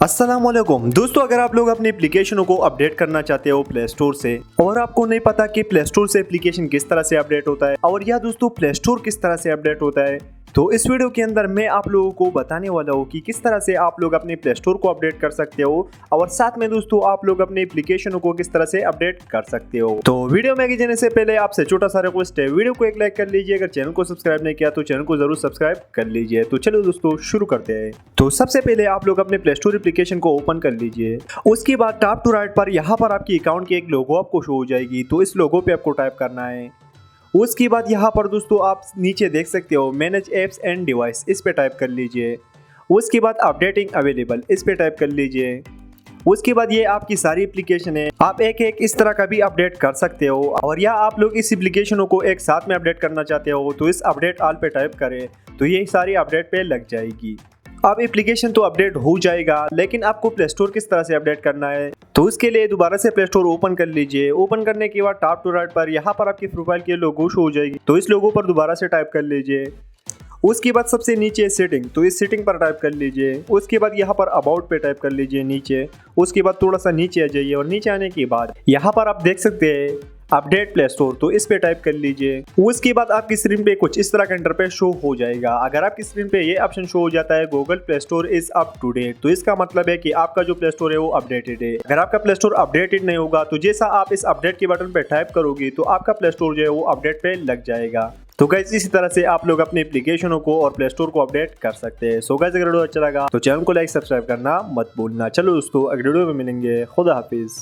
अस्सलामुअलैकुम दोस्तों, अगर आप लोग अपनी एप्लीकेशनों को अपडेट करना चाहते हो प्ले स्टोर से और आपको नहीं पता कि प्ले स्टोर से एप्लीकेशन किस तरह से अपडेट होता है और या दोस्तों प्ले स्टोर किस तरह से अपडेट होता है, तो इस वीडियो के अंदर मैं आप लोगों को बताने वाला हूँ कि किस तरह से आप लोग अपने प्ले स्टोर को अपडेट कर सकते हो और साथ में दोस्तों आप लोग अपने एप्लीकेशनों को किस तरह से अपडेट कर सकते हो। तो वीडियो में आगे जाने से पहले आपसे छोटा सा रिक्वेस्ट है, वीडियो को एक लाइक कर लीजिए। अगर चैनल को सब्सक्राइब नहीं किया तो चैनल को जरूर सब्सक्राइब कर लीजिए। तो चलो दोस्तों शुरू करते हैं। तो सबसे पहले आप लोग अपने प्ले स्टोर एप्लीकेशन को ओपन कर लीजिए। उसके बाद टॉप टू राइट पर यहाँ पर आपकी अकाउंट की एक लोगो आपको शो हो जाएगी, तो इस लोगो पे आपको टाइप करना है। उसके बाद यहाँ पर दोस्तों आप नीचे देख सकते हो मैनेज एप्स एंड डिवाइस, इस पे टाइप कर लीजिए। उसके बाद अपडेटिंग अवेलेबल, इस पे टाइप कर लीजिए। उसके बाद ये आपकी सारी एप्लीकेशन है, आप एक एक इस तरह का भी अपडेट कर सकते हो। और या आप लोग इस एप्लीकेशनों को एक साथ में अपडेट करना चाहते हो तो इस अपडेट ऑल पे टाइप करें, तो ये सारी अपडेट पे लग जाएगी। अब एप्लीकेशन तो अपडेट हो जाएगा, लेकिन आपको प्ले स्टोर किस तरह से अपडेट करना है, तो उसके लिए दोबारा से प्ले स्टोर ओपन कर लीजिए। ओपन करने के बाद टॉप टू राइट पर यहाँ पर आपकी प्रोफाइल की लोगो शो हो जाएगी, तो इस लोगो पर दोबारा से टाइप कर लीजिए। उसके बाद सबसे नीचे सेटिंग, तो इस सेटिंग पर टाइप कर लीजिए। उसके बाद यहाँ पर अबाउट पे टाइप कर लीजिए नीचे। उसके बाद थोड़ा सा नीचे आ जाइए और नीचे आने के बाद यहाँ पर आप देख सकते हैं अपडेट प्ले स्टोर, तो इस पे टाइप कर लीजिए। उसके बाद आपकी स्क्रीन पे कुछ इस तरह का इंटरफेस शो हो जाएगा। अगर आपकी स्क्रीन पे ये ऑप्शन शो हो जाता है Google play store is up to date, तो इसका मतलब है कि आपका जो प्ले स्टोर है वो अपडेटेड है। अगर आपका प्ले स्टोर अपडेटेड नहीं होगा तो जैसा आप इस अपडेट के बटन पे टाइप करोगे तो आपका प्ले स्टोर जो है वो अपडेट पे लग जाएगा। तो गाइस इसी तरह से आप लोग अपने एप्लीकेशनों को और प्ले स्टोर को अपडेट कर सकते हैं। सो गाइस अगर वीडियो अच्छा लगा तो चैनल को लाइक सब्सक्राइब करना मत भूलना। चलो दोस्तों अगले वीडियो में मिलेंगे। खुदा हाफिज।